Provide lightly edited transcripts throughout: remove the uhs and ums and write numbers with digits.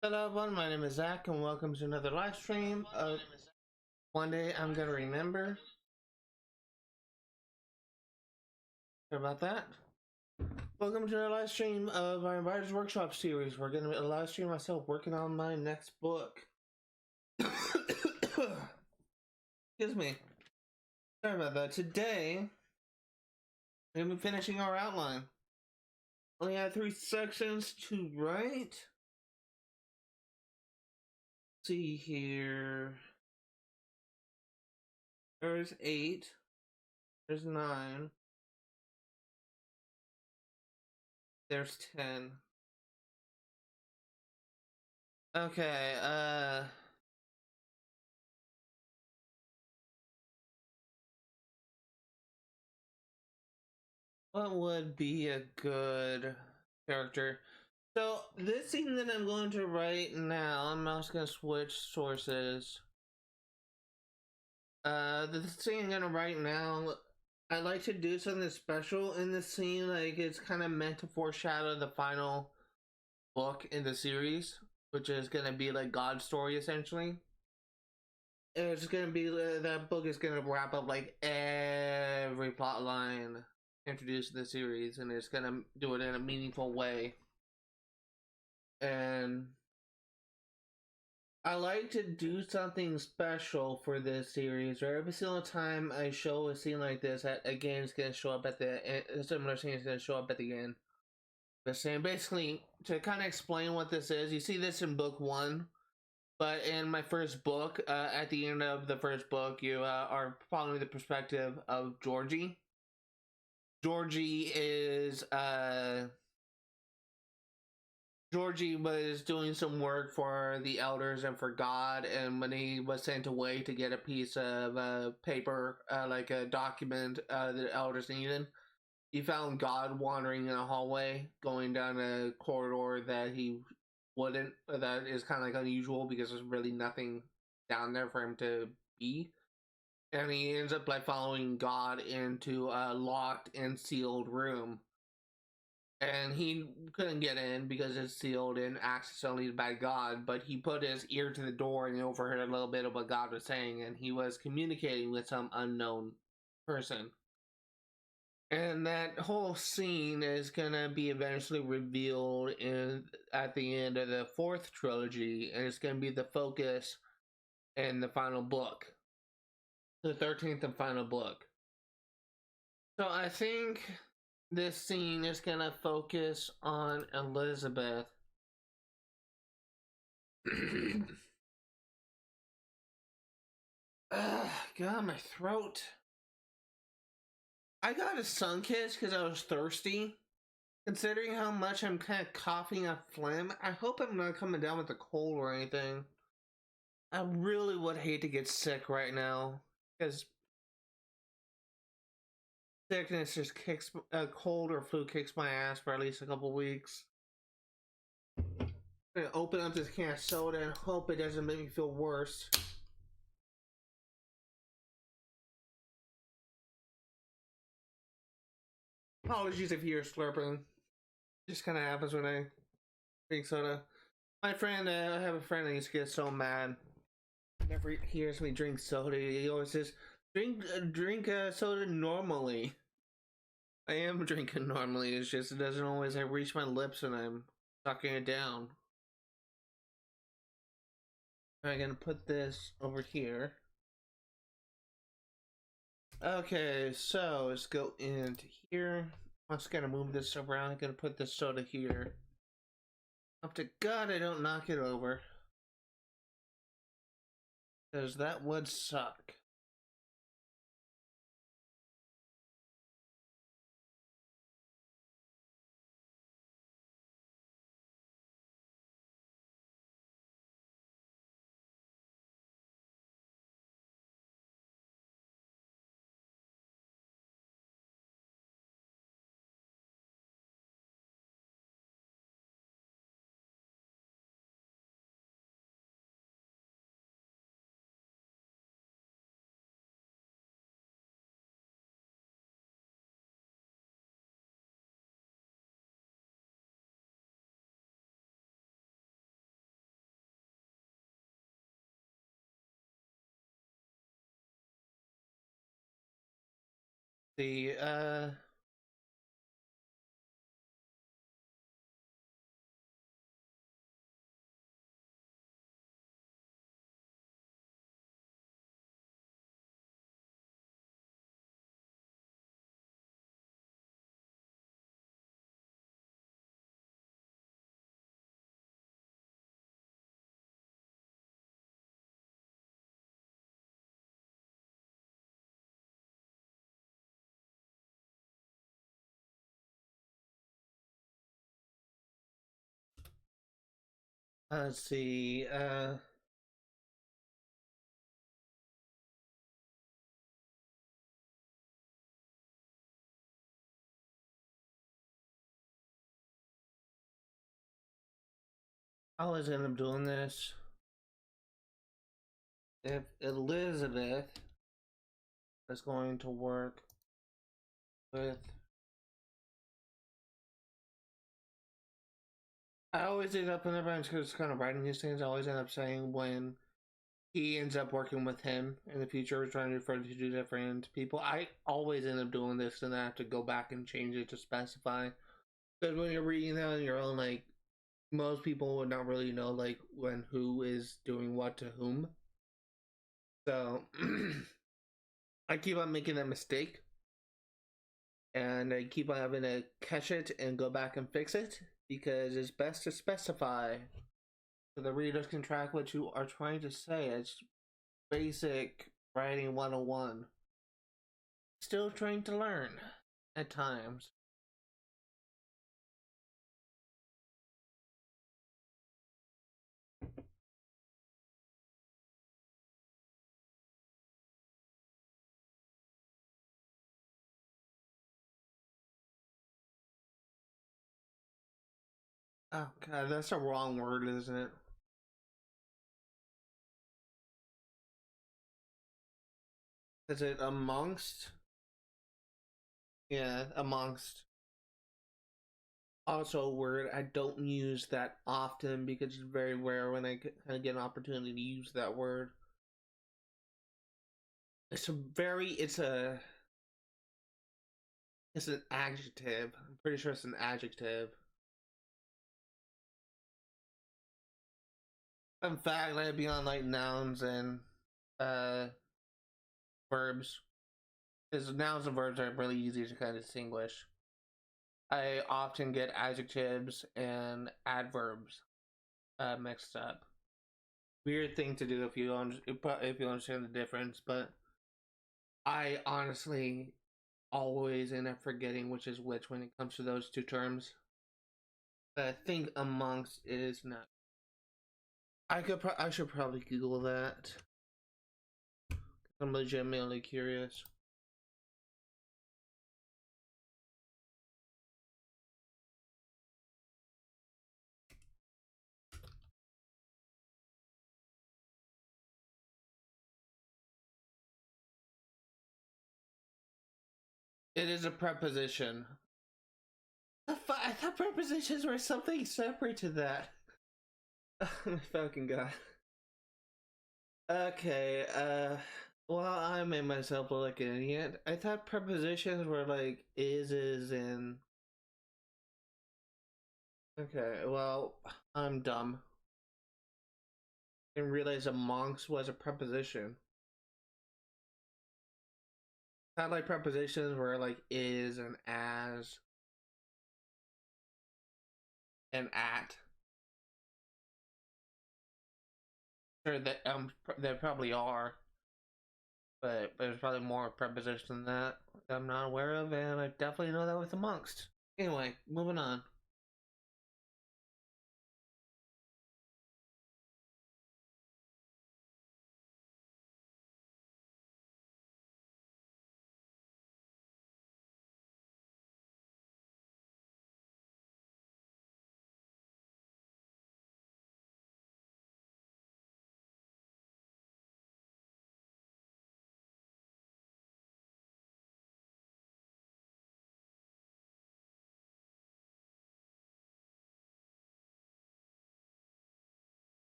Hello everyone, my name is Zach and welcome to another live stream of One Day I'm Gonna Remember. Sorry about that. Welcome to a live stream of our Writer's Workshop series. We're gonna live stream myself working on my next book. Excuse me. Sorry about that. Today, we're gonna be finishing our outline. Only have 3 sections to write. Let's see here. There's 8. There's 9. There's 10. Okay, what would be a good character? So this scene that I'm going to write now, I'm also going to switch sources. The scene I'm going to write now, I like to do something special in this scene. Like, it's kind of meant to foreshadow the final book in the series, which is going to be like God's story, essentially. It's going to be, that book is going to wrap up like every plot line introduced in the series, and it's going to do it in a meaningful way. And I like to do something special for this series, or every single time I show a scene like this, again, it's going to show up at the end, a similar scene is going to show up at the end. The same, basically, to kind of explain what this is, you see this in book 1, but in my first book, at the end of the first book, you are following the perspective of Georgie. Georgie is, Georgie was doing some work for the elders and for God, and when he was sent away to get a piece of paper, like a document the elders needed, he found God wandering in a hallway, going down a corridor that he wouldn't, that is kind of like unusual because there's really nothing down there for him to be. And he ends up like following God into a locked and sealed room, and he couldn't get in because it's sealed and access only by God, but he put his ear to the door and he overheard a little bit of what God was saying, and he was communicating with some unknown person. And that whole scene is gonna be eventually revealed at the end of the 4th trilogy, and it's gonna be the focus in the final book, the 13th and final book. So I think this scene is gonna focus on Elizabeth. God, my throat. I got a sun kiss because I was thirsty. Considering how much I'm kind of coughing up phlegm, I hope I'm not coming down with a cold or anything. I really would hate to get sick right now, because sickness just kicks, a cold or flu kicks my ass for at least a couple weeks. I'm gonna open up this can of soda and hope it doesn't make me feel worse. Apologies if you're slurping. Just kind of happens when I drink soda. My friend, I have a friend that used to get so mad whenever he hears me drink soda. He always says, drink soda normally. I am drinking normally, it's just it doesn't always reach my lips and I'm sucking it down. I'm gonna put this over here. Okay, so let's go into here. I'm just gonna move this around. I'm gonna put this soda here. Up to God I don't knock it over, because that would suck. See, let's see, I always end up doing this. If Elizabeth is going to work with, I always end up, whenever I'm just kind of writing these things, I always end up saying when he ends up working with him in the future, trying to refer to two different people. I always end up doing this, and I have to go back and change it to specify. Because when you're reading that on your own, like, most people would not really know, like, when who is doing what to whom. So, I keep on making that mistake. And I keep on having to catch it and go back and fix it. Because it's best to specify so the readers can track what you are trying to say. It's basic writing 101. Still trying to learn at times. Oh god, that's a wrong word, isn't it? Is it amongst? Yeah, amongst. Also a word I don't use that often because it's very rare when I kind of get an opportunity to use that word. It's a very, it's an adjective. I'm pretty sure it's an adjective. In fact, I'd be on like nouns and uh verbs. Because nouns and verbs are really easy to kind of distinguish. I often get adjectives and adverbs mixed up. Weird thing to do if you understand the difference, but I honestly always end up forgetting which is which when it comes to those two terms. But I think amongst is not. I should probably Google that. I'm legitimately curious. It is a preposition. I thought prepositions were something separate to that. Oh my fucking god. Okay, well, I made myself look like an idiot. I thought prepositions were like is, and. Okay, well, I'm dumb. I didn't realize amongst was a preposition. Not like prepositions were like is and as and at. Sure, that there probably are, but there's probably more prepositions than that I'm not aware of, and I definitely know that with amongst. Anyway, moving on.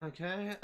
Okay,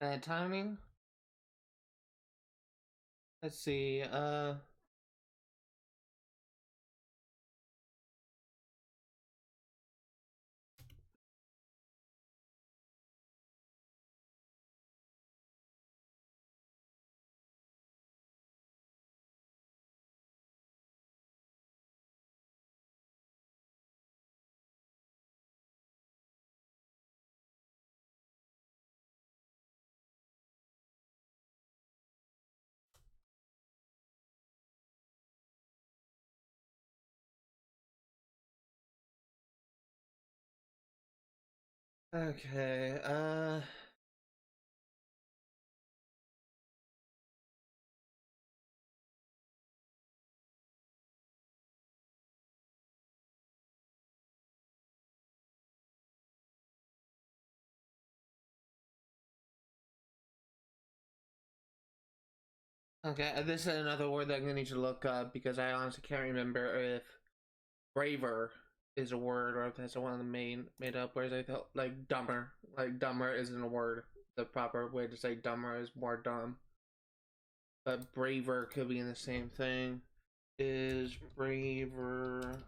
okay, timing. Let's see. Okay. Okay. This is another word that I'm gonna need to look up because I honestly can't remember if braver is a word or if that's one of the main made up words. I felt like dumber. Like dumber isn't a word. The proper way to say dumber is more dumb. But braver could be in the same thing. Is braver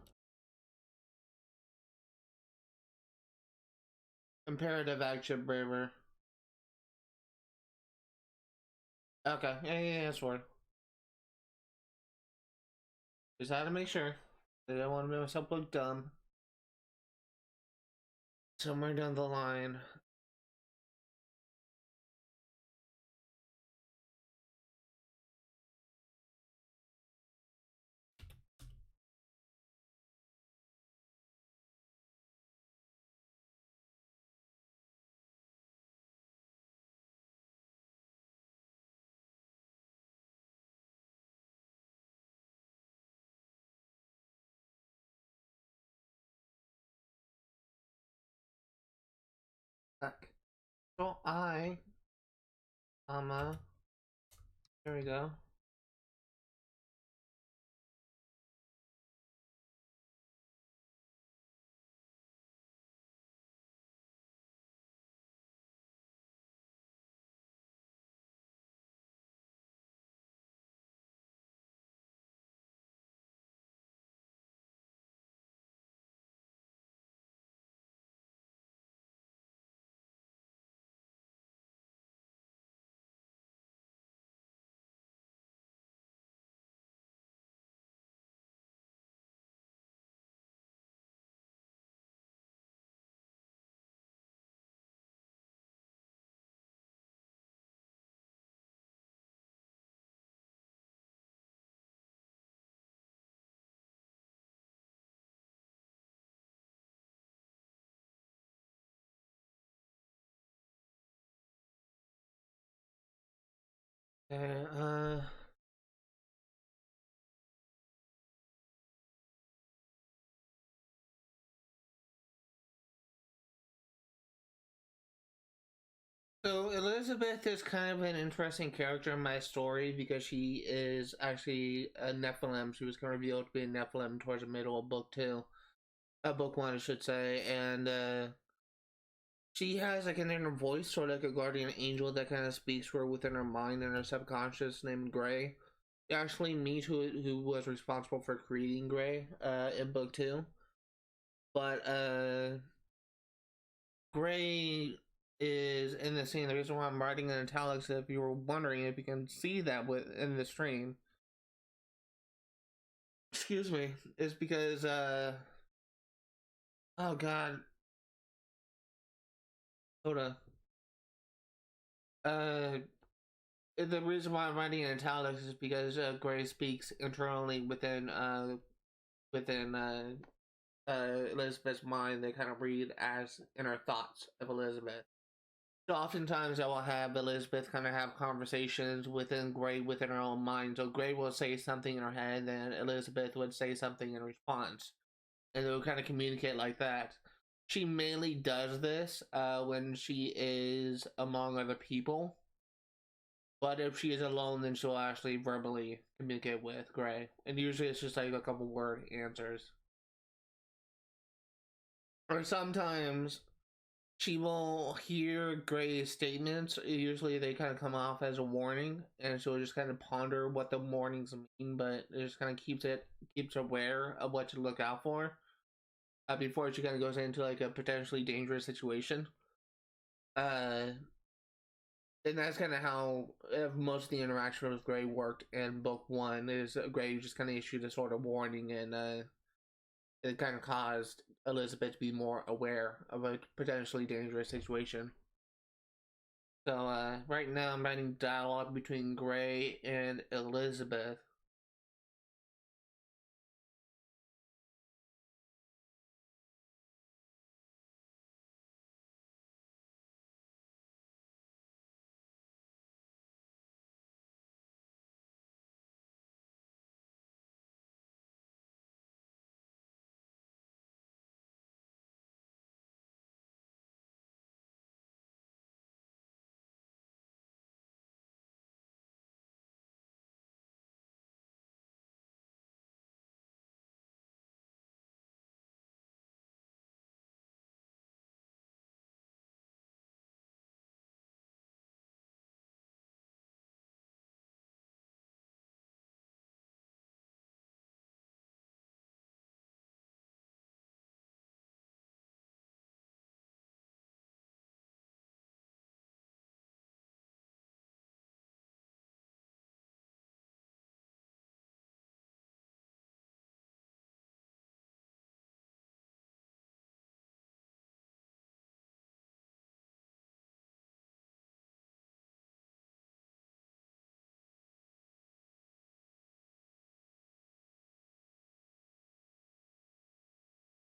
imperative action braver? Okay, yeah, that's word. Just had to make sure. I don't want to make myself look dumb. Somewhere down the line. Back. So there we go. Okay, So Elizabeth is kind of an interesting character in my story because she is actually a Nephilim. She was going to revealed to be a Nephilim towards the middle of book two, book one, I should say, and she has like an inner voice, sort of like a guardian angel that kind of speaks to her within her mind and her subconscious, named Gray. Actually, Meet, who was responsible for creating Gray, in book two, but Gray is in the scene. The reason why I'm writing in italics, if you were wondering, if you can see that in the stream, excuse me, is because oh god, hold on. Uh, the reason why I'm writing in italics is because Gray speaks internally within Elizabeth's mind. They kind of read as inner thoughts of Elizabeth. So oftentimes I will have Elizabeth kind of have conversations within Gray within her own mind. So Gray will say something in her head, and then Elizabeth would say something in response, and they would kind of communicate like that. She mainly does this when she is among other people, but if she is alone, then she'll actually verbally communicate with Gray, and usually it's just like a couple word answers. Or sometimes she will hear Gray's statements. Usually they kind of come off as a warning, and she'll just kind of ponder what the warnings mean, but it just kind of keeps her aware of what to look out for before she kind of goes into like a potentially dangerous situation. Uh, and that's kind of how most of the interaction with Gray worked in book one. Is Gray just kind of issued a sort of warning, and it kind of caused Elizabeth to be more aware of a potentially dangerous situation. So right now I'm writing dialogue between Gray and Elizabeth.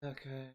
Okay.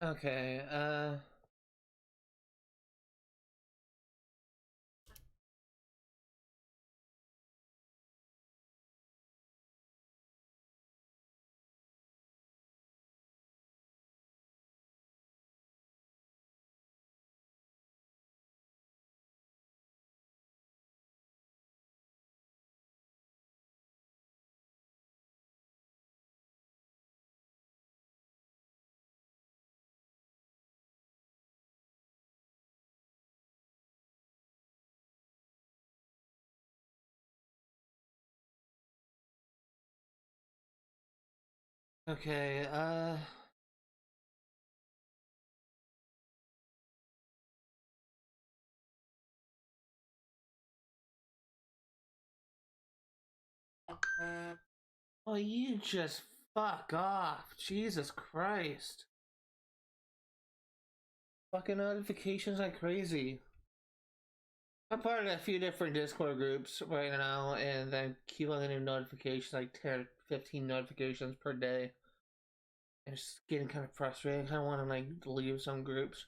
Okay. Okay, oh, you just fuck off. Jesus Christ. Fucking notifications like crazy. I'm part of a few different Discord groups right now, and I keep on getting notifications, like 10, 15 notifications per day. And it's getting kind of frustrating. I kind of want to like leave some groups.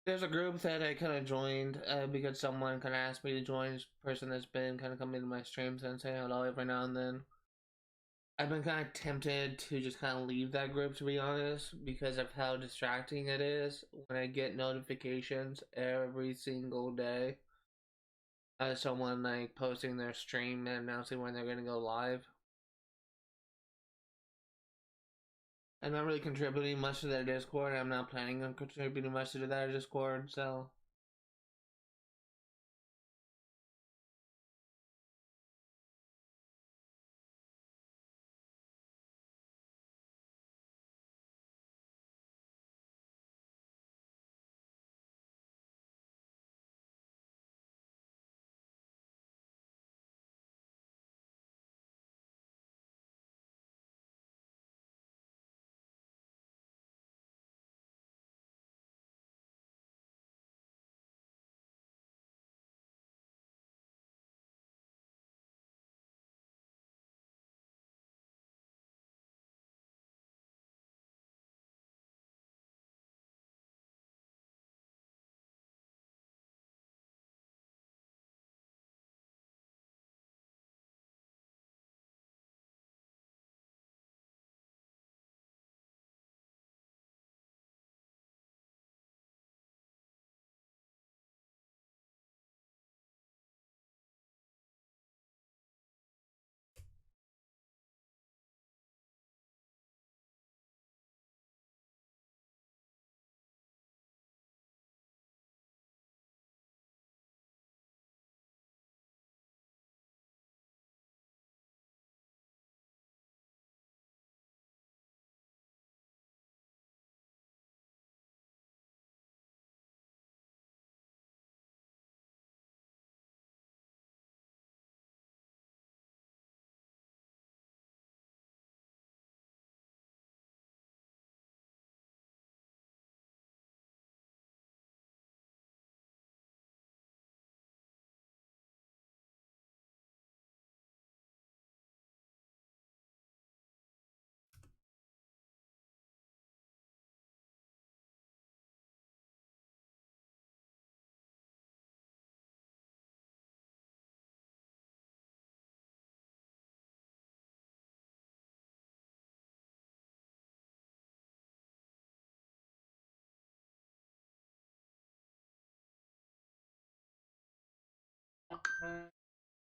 There's a group that I kind of joined because someone kind of asked me to join. This person that's been kind of coming to my streams and saying hello every now and then. I've been kind of tempted to just kind of leave that group, to be honest, because of how distracting it is when I get notifications every single day. Someone like posting their stream and announcing when they're gonna go live. I'm not really contributing much to their Discord. I'm not planning on contributing much to their Discord, so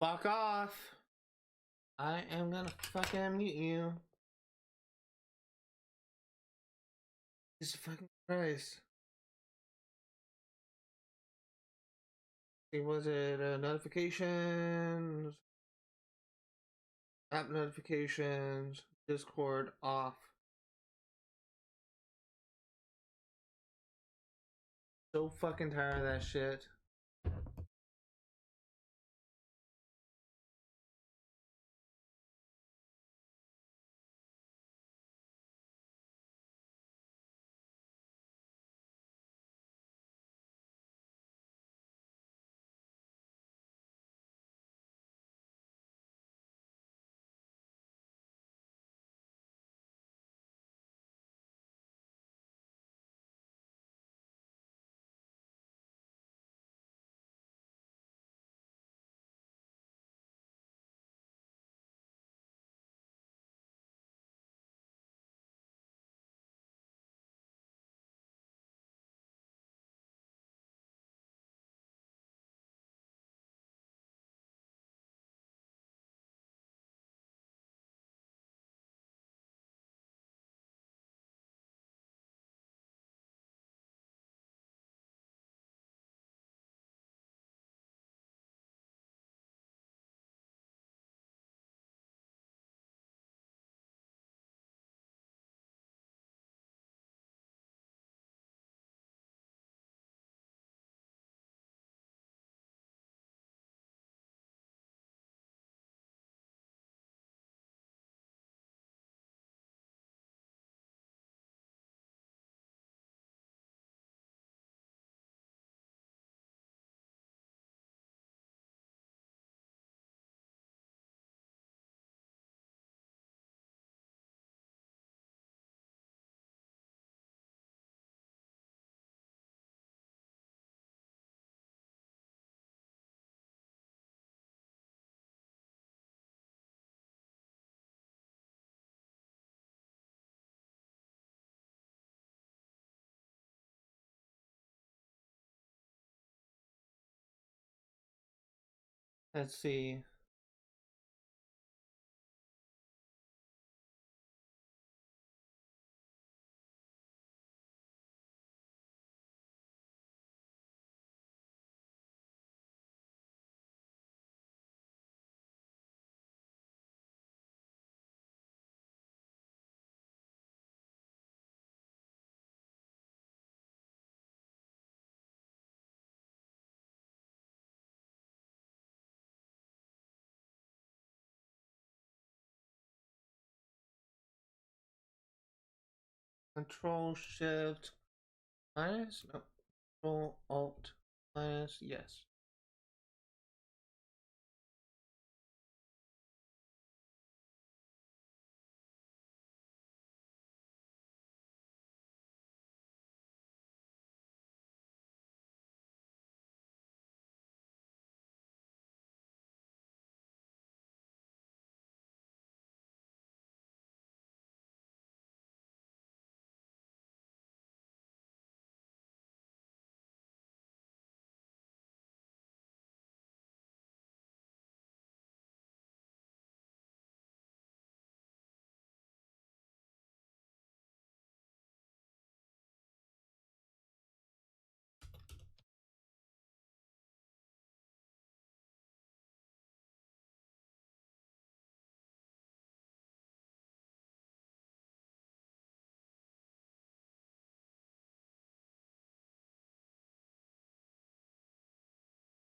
fuck off. I am gonna fucking mute you. Jesus fucking Christ. Was it notifications? App notifications. Discord off. So fucking tired of that shit. Let's see. Control Shift minus? No. Control Alt minus? Yes.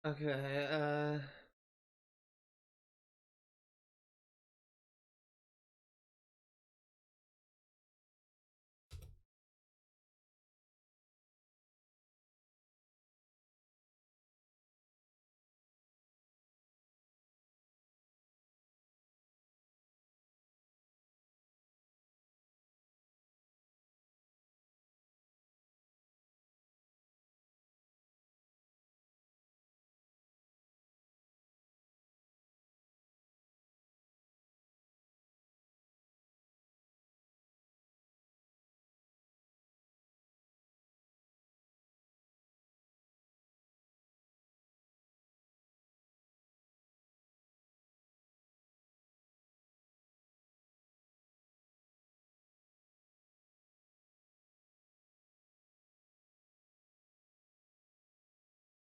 Okay,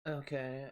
okay,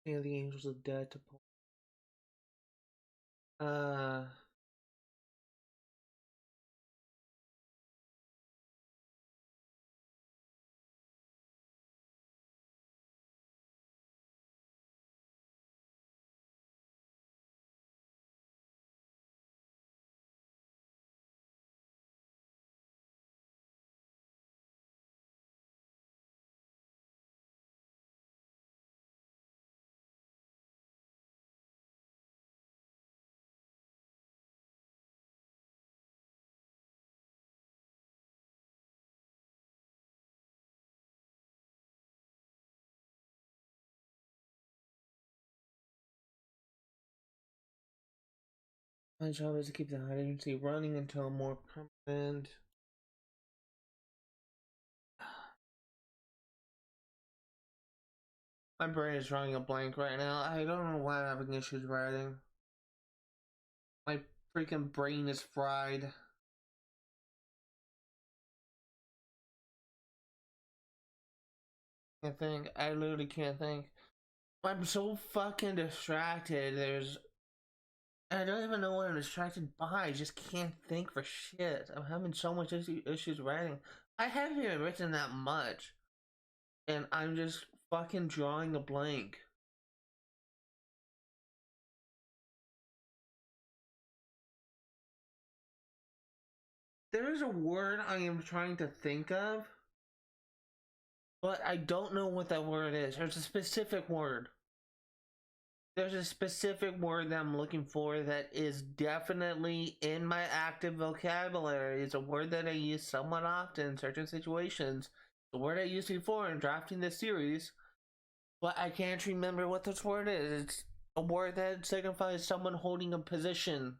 yeah, the Angels of Death to pull. My job is to keep the high agency running until more permanent. My brain is drawing a blank right now. I don't know why I'm having issues writing. My freaking brain is fried. Can't think. I literally can't think. I'm so fucking distracted. I don't even know what I'm distracted by. I just can't think for shit. I'm having so much issues writing. I haven't even written that much. And I'm just fucking drawing a blank. There is a word I am trying to think of, But I don't know what that word is. There's a specific word. There's a specific word that I'm looking for that is definitely in my active vocabulary. It's a word that I use somewhat often in certain situations. The word I used before in drafting this series, but I can't remember what this word is. It's a word that signifies someone holding a position.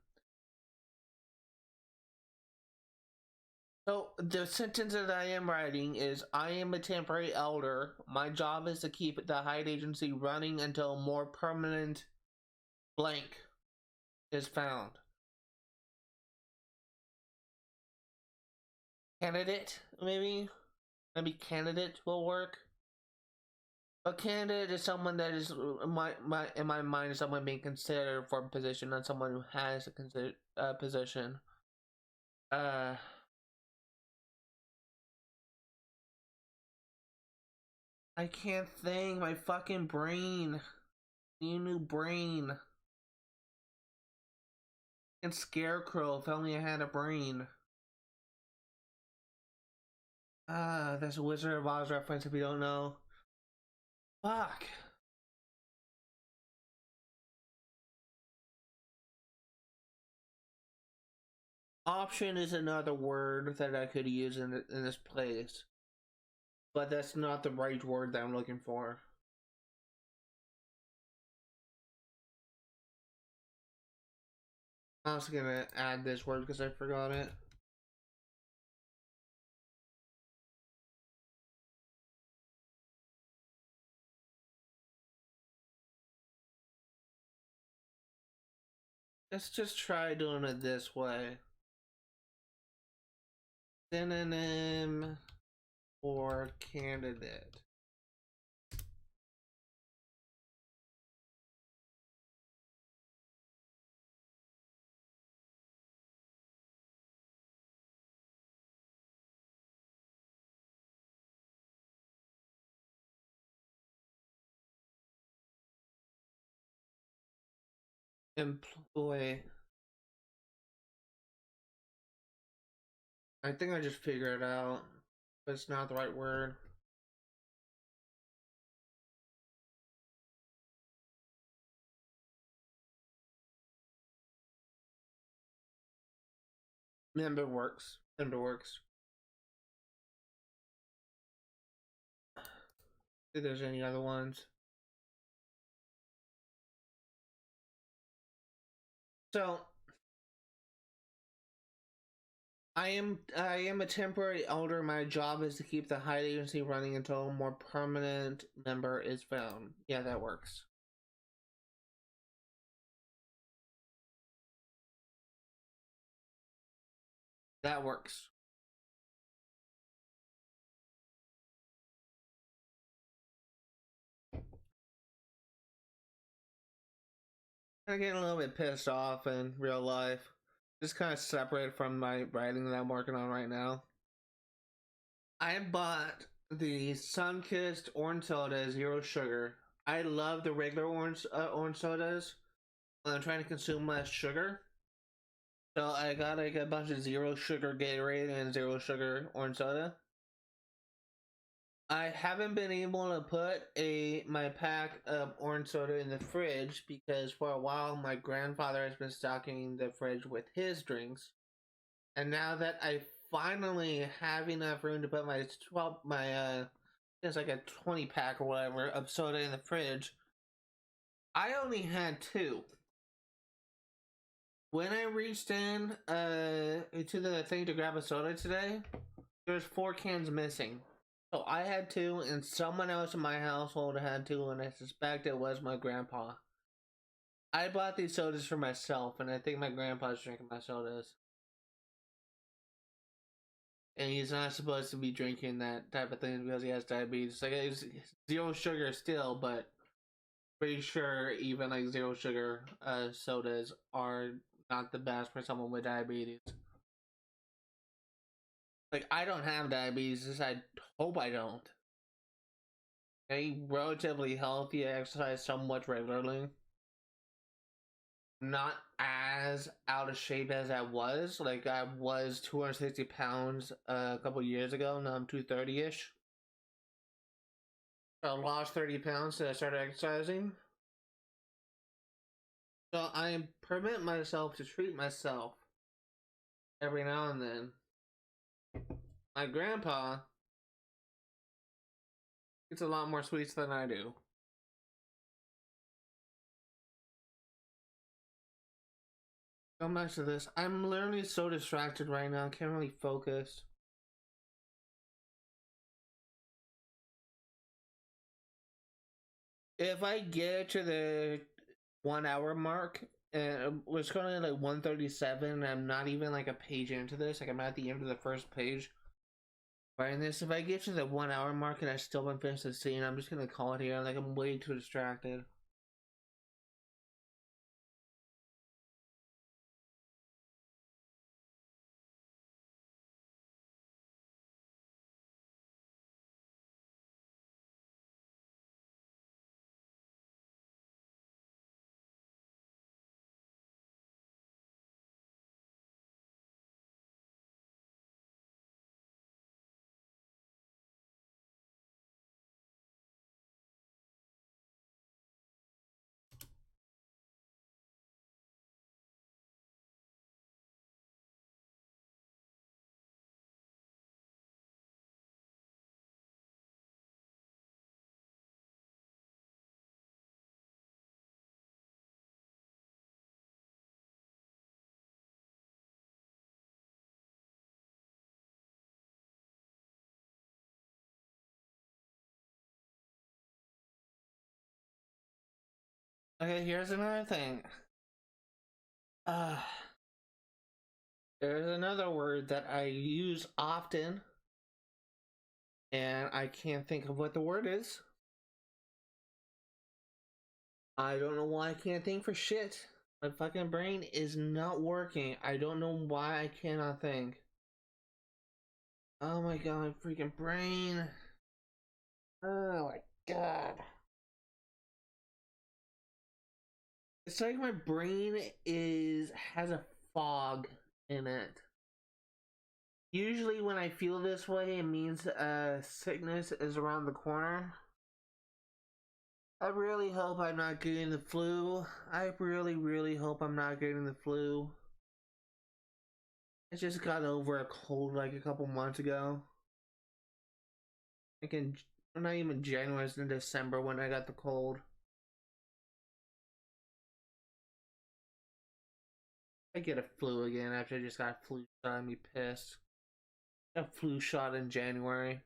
So the sentence that I am writing is, I am a temporary elder. My job is to keep the Hyde Agency running until a more permanent blank is found. Candidate, maybe candidate will work. A candidate is someone that is in my mind is someone being considered for a position, not someone who has a position. I can't think. My fucking brain. New brain. And Scarecrow. If only I had a brain. That's a Wizard of Oz reference if you don't know. Fuck. Option is another word that I could use in this place. But that's not the right word that I'm looking for. I'm also gonna add this word because I forgot it. Let's just try doing it this way. Synonym for candidate. Employee. I think I just figured it out, but it's not the right word. Member works. Member works. If there's any other ones. So I am a temporary elder. My job is to keep the Hyde Agency running until a more permanent member is found. Yeah, that works. That works. I'm getting a little bit pissed off in real life. Just kind of separate from my writing that I'm working on right now. I bought the Sunkissed orange soda, zero sugar. I love the regular orange sodas when I'm trying to consume less sugar. So I got like a bunch of zero sugar Gatorade and zero sugar orange soda. I haven't been able to put my pack of orange soda in the fridge because for a while my grandfather has been stocking the fridge with his drinks, and now that I finally have enough room to put it's like a 20 pack or whatever of soda in the fridge, I only had two. When I reached in to the thing to grab a soda today, there's 4 cans missing. So I had two, and someone else in my household had two, and I suspect it was my grandpa. I bought these sodas for myself, and I think my grandpa's drinking my sodas. And he's not supposed to be drinking that type of thing because he has diabetes. Like, it's zero sugar still, but pretty sure even like zero sugar sodas are not the best for someone with diabetes. Like, I don't have diabetes, I hope I don't. I'm relatively healthy, I exercise somewhat regularly. Not as out of shape as I was. Like, I was 260 pounds a couple years ago, now I'm 230-ish. I lost 30 pounds since I started exercising. So I permit myself to treat myself every now and then. My grandpa eats a lot more sweets than I do. Going back to this, I'm literally so distracted right now, I can't really focus. If I get to the 1 hour mark, and it's currently like 1:37, I'm not even like a page into this, like I'm at the end of the first page. Writing this, if I get to the 1 hour mark and I still haven't finished the scene, I'm just gonna call it here. Like I'm way too distracted. Okay, here's another thing. Uh, there's another word that I use often, and I can't think of what the word is. I don't know why I can't think for shit. My fucking brain is not working. I don't know why I cannot think. Oh my god, my freaking brain. Oh my god. It's like my brain has a fog in it. Usually when I feel this way, it means sickness is around the corner. I really hope I'm not getting the flu. I really hope I'm not getting the flu. I just got over a cold like a couple months ago. Like in, not even January, it's in December when I got the cold. I get a flu again after I just got a flu shot. I'd be pissed. A flu shot in January.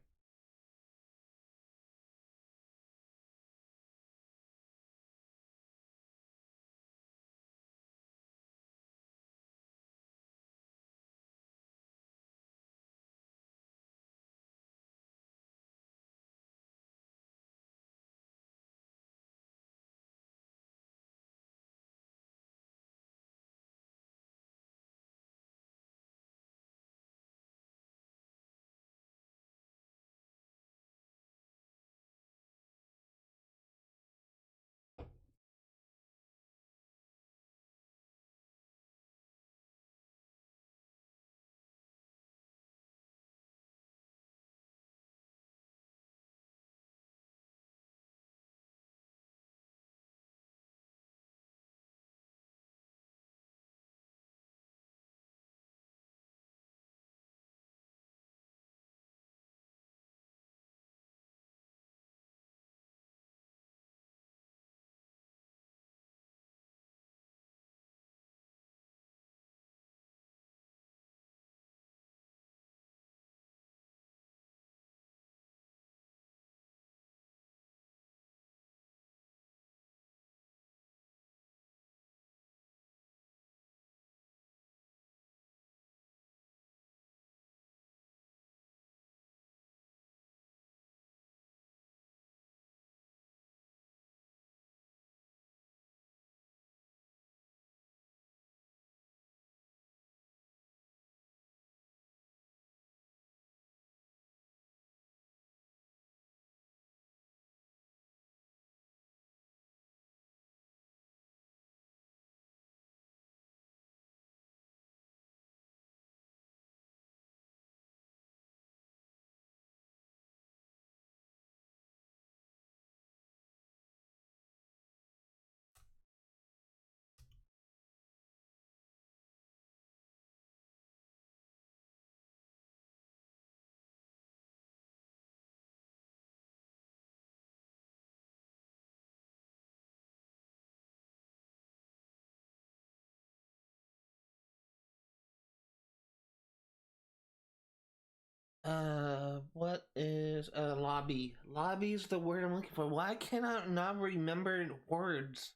What is a lobby? Lobby is the word I'm looking for. Why can I not remember words?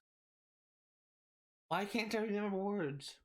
Why can't I remember words?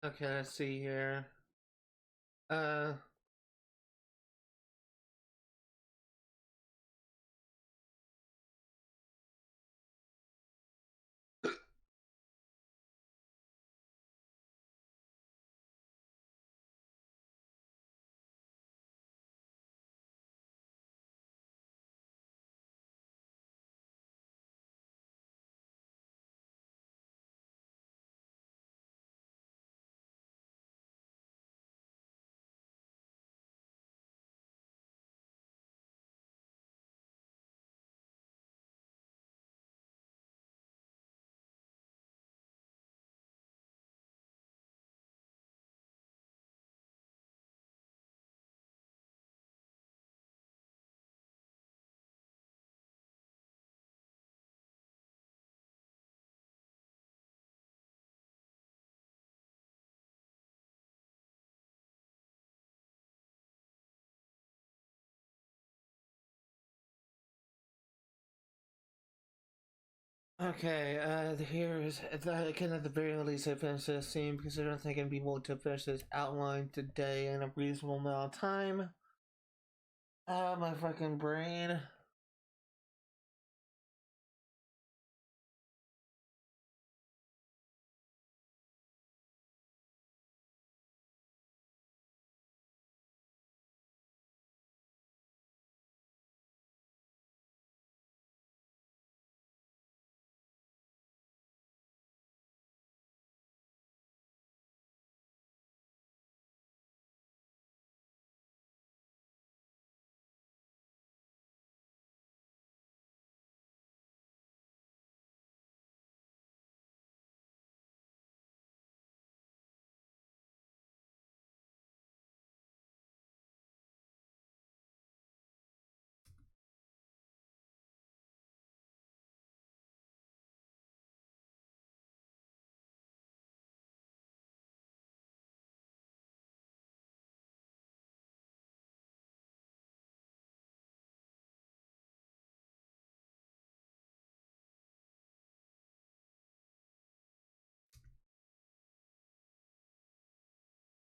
Okay, let's see here. Uh, okay, here is, I can at the very least I finish this scene because I don't think I'm able to finish this outline today in a reasonable amount of time. My fucking brain.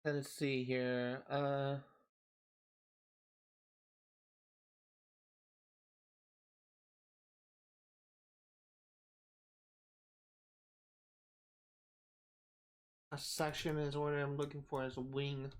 Let's see here. A section is what I'm looking for as a wing.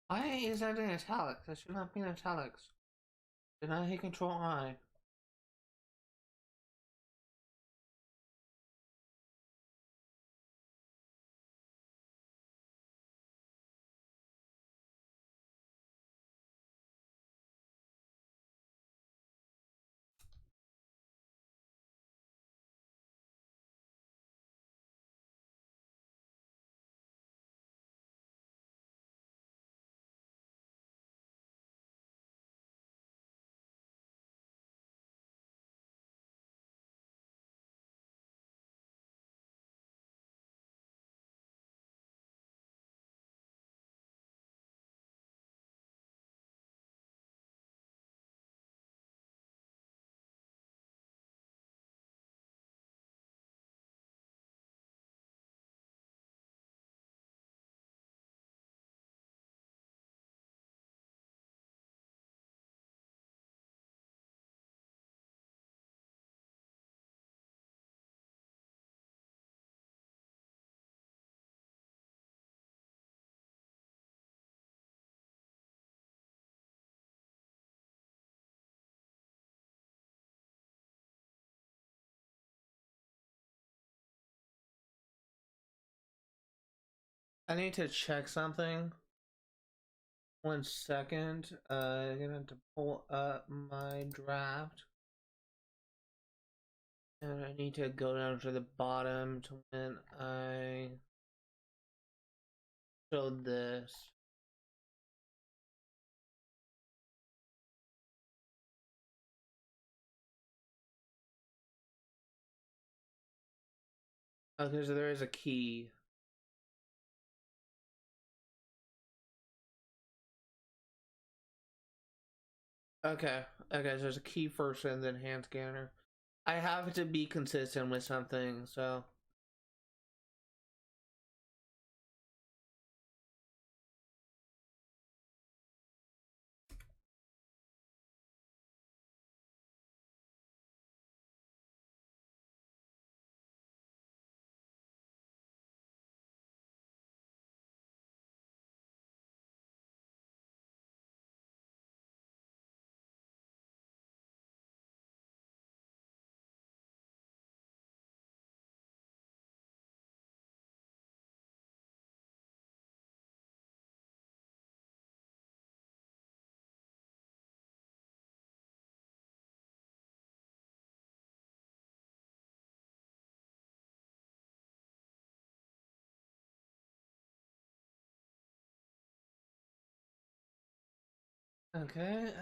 Why is that in italics? That should not be in italics. Did I hit Control I? I need to check something. 1 second. I'm gonna have to pull up my draft. And I need to go down to the bottom to when I showed this. Okay, so there is a key. Okay, okay, so there's a key first and then hand scanner. I have to be consistent with something, so. Okay,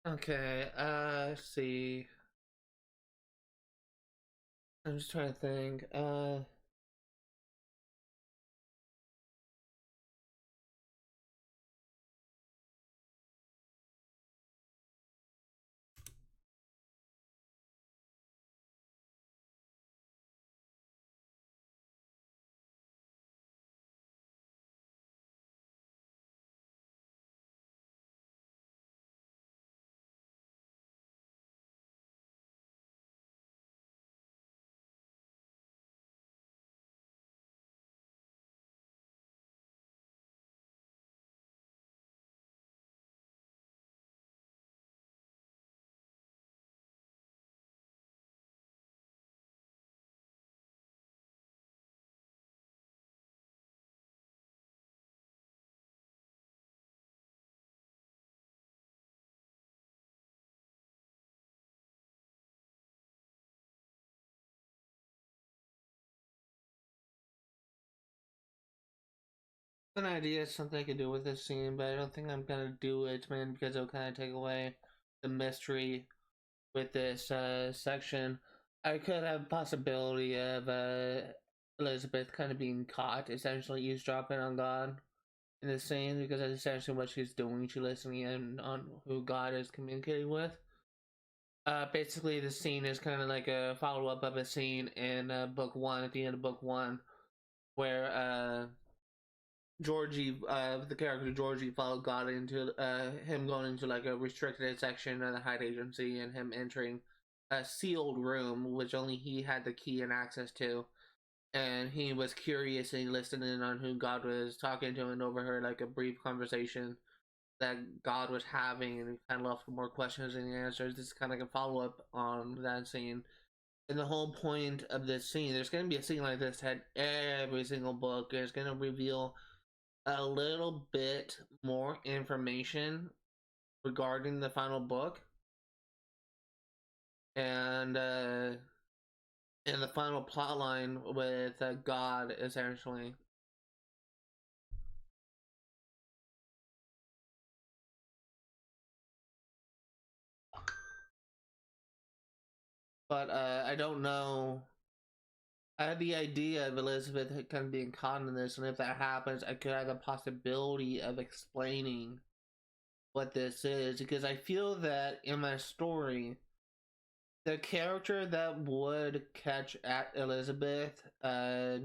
okay, let's see. I'm just trying to think. An idea is something I could do with this scene, but I don't think I'm gonna do it, man, because it'll kind of take away the mystery with this section. I could have a possibility of Elizabeth kind of being caught, essentially eavesdropping on God in the scene, because that's essentially what she's doing. She's listening in on who God is communicating with. Basically, the scene is kind of like a follow up of a scene in book one, at the end of book one, where Georgie, the character Georgie, followed God into him going into like a restricted section of the Hyde Agency and him entering a sealed room which only he had the key and access to. And he was curious and he listened in on who God was talking to and overheard like a brief conversation that God was having, and he kind of left more questions than answers. This is kind of like a follow up on that scene. And the whole point of this scene, there's going to be a scene like this at every single book. It's going to reveal a little bit more information regarding the final book and the final plot line with God, essentially. But I don't know. I had the idea of Elizabeth kind of being caught in this, and if that happens, I could have the possibility of explaining what this is, because I feel that in my story, the character that would catch at Elizabeth uh,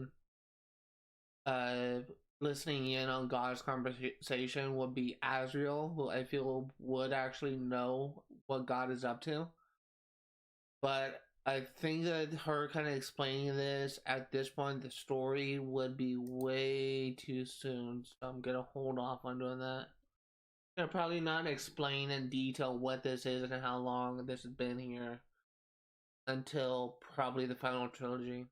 listening in on God's conversation would be Azriel, who I feel would actually know what God is up to. But I think that her kind of explaining this at this point, the story would be way too soon. So I'm gonna hold off on doing that. I'm gonna probably not explain in detail what this is and how long this has been here until probably the final trilogy.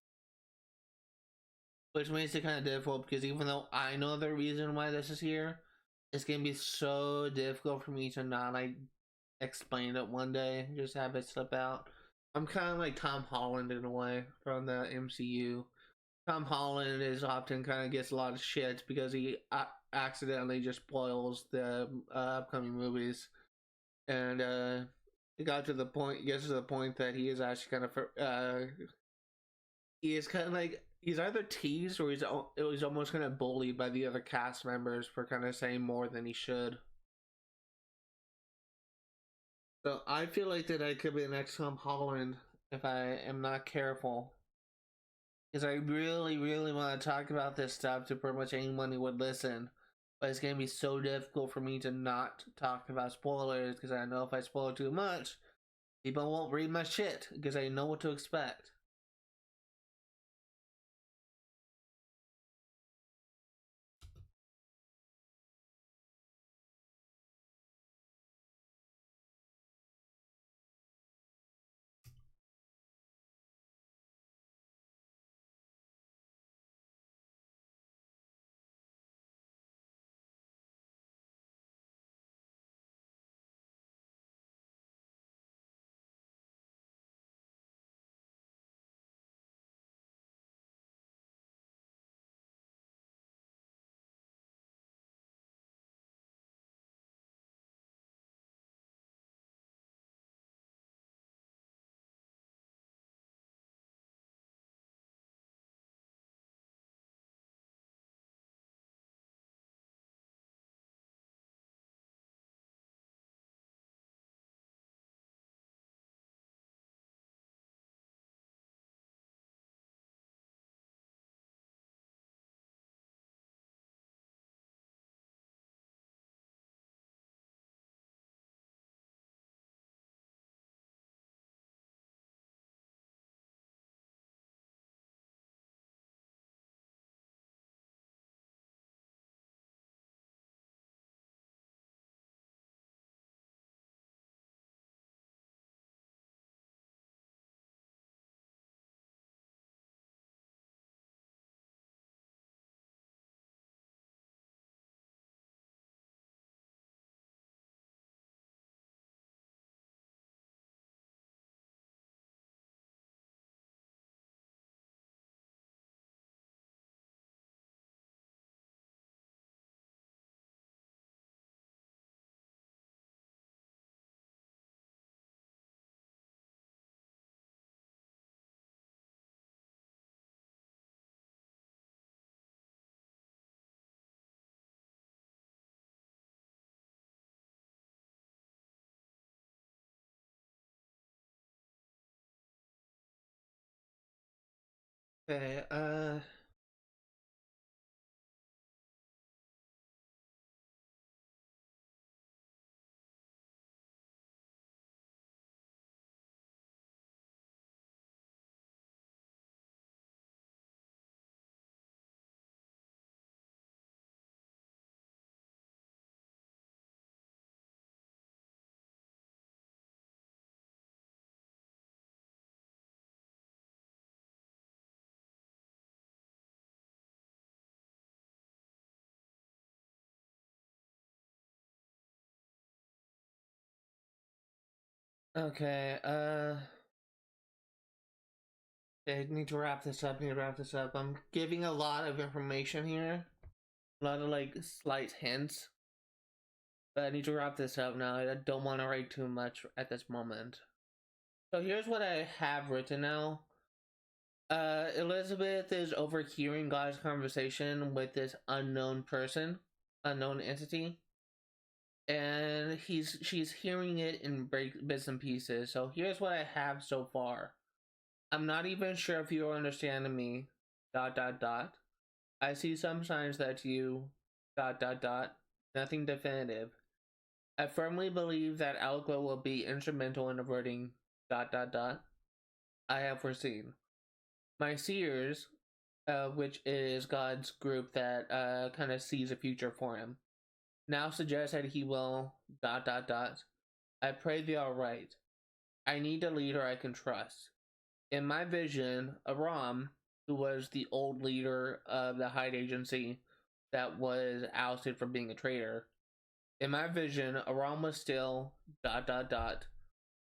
Which makes it kind of difficult because even though I know the reason why this is here, it's gonna be so difficult for me to not like explain it one day, just have it slip out. I'm kind of like Tom Holland in a way from the MCU. Tom Holland is often kind of gets a lot of shit because he accidentally just spoils the upcoming movies, and it got to the point. Gets to the point that he is actually kind of he is kind of like he's either teased or he's almost kind of bullied by the other cast members for kind of saying more than he should. So I feel like that I could be the next Tom Holland if I am not careful. Because I really, really want to talk about this stuff to pretty much anyone who would listen. But it's going to be so difficult for me to not talk about spoilers because I know if I spoil too much, people won't read my shit because I know what to expect. Okay, okay, I need to wrap this up. I'm giving a lot of information here, a lot of like slight hints, but I need to wrap this up now. I don't want to write too much at this moment. So here's what I have written now. Elizabeth is overhearing God's conversation with this unknown person, unknown entity, and she's hearing it in bits and pieces. So here's what I have so far. I'm not even sure if you're understanding me. Dot dot dot. I see some signs that you. Dot dot dot. Nothing definitive. I firmly believe that Alqua will be instrumental in averting. Dot dot dot. I have foreseen. My seers, which is God's group that kind of sees a future for him, now suggest that he will. Dot dot dot. I pray they are right. I need a leader I can trust. In my vision, Aram, who was the old leader of the Hyde Agency that was ousted for being a traitor, in my vision, Aram was still. Dot dot dot.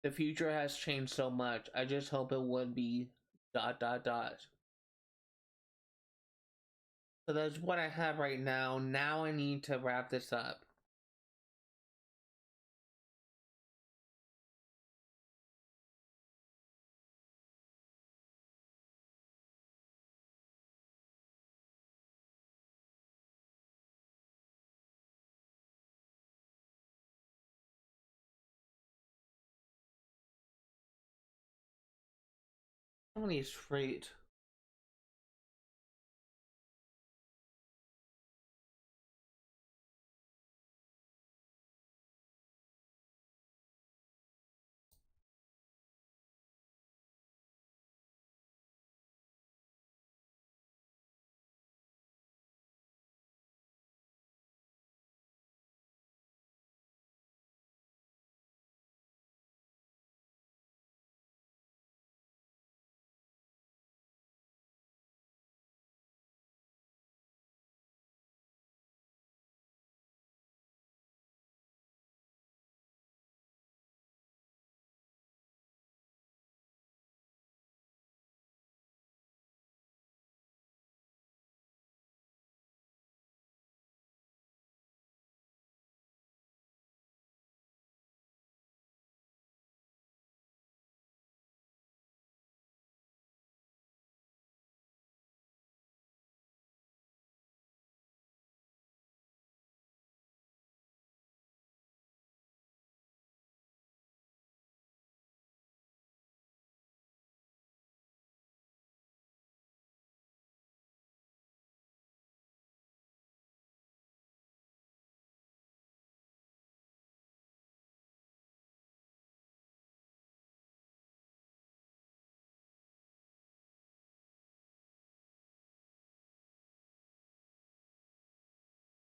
The future has changed so much. I just hope it would be. Dot dot dot. So that's what I have right now. Now I need to wrap this up. Somebody's freight.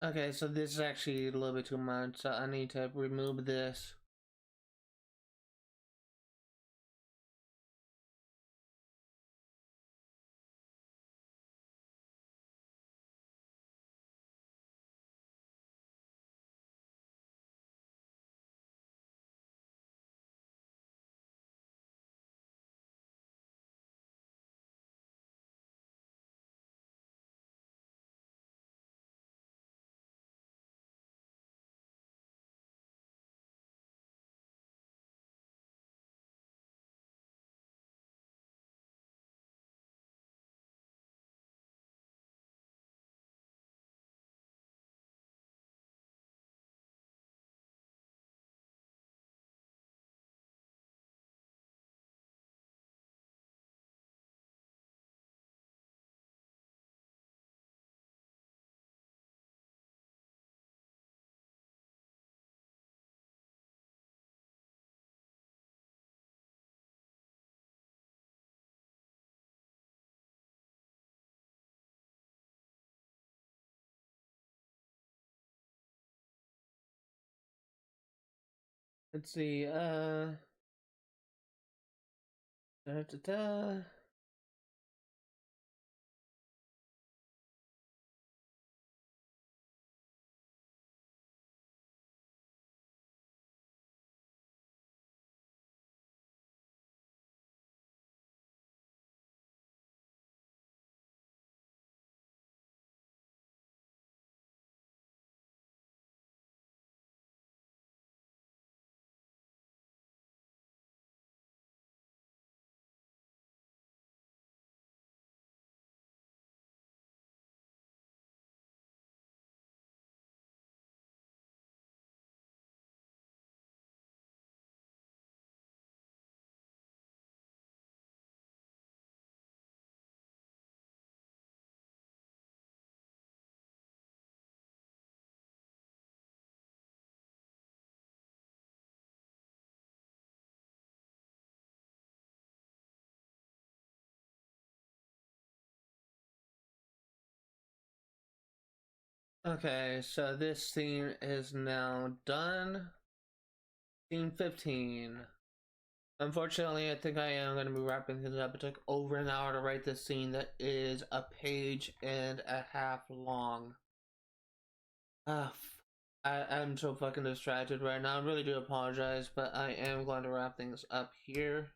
Okay, so this is actually a little bit too much, so I need to remove this. Let's see, da, da, da. Okay, so this scene is now done. Scene 15. Unfortunately, I think I am going to be wrapping things up. It took over an hour to write this scene that is a page and a half long. I'm so fucking distracted right now. I really do apologize, but I am going to wrap things up here.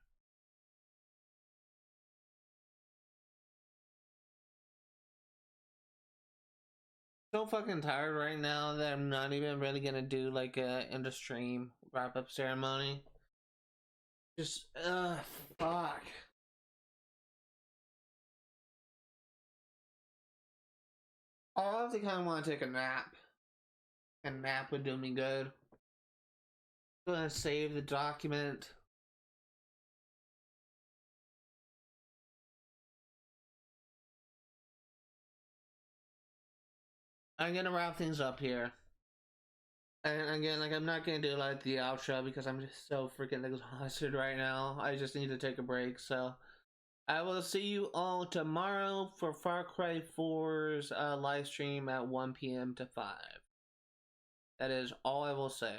So fucking tired right now that I'm not even really gonna do like a end of stream wrap up ceremony. Just fuck. I honestly kind of want to take a nap. A nap would do me good. I'm gonna save the document. I'm gonna wrap things up here. And again, like I'm not gonna do like the outro because I'm just so freaking exhausted right now. I just need to take a break. So I will see you all tomorrow for Far Cry 4's live stream at 1 p.m. to 5. That is all I will say.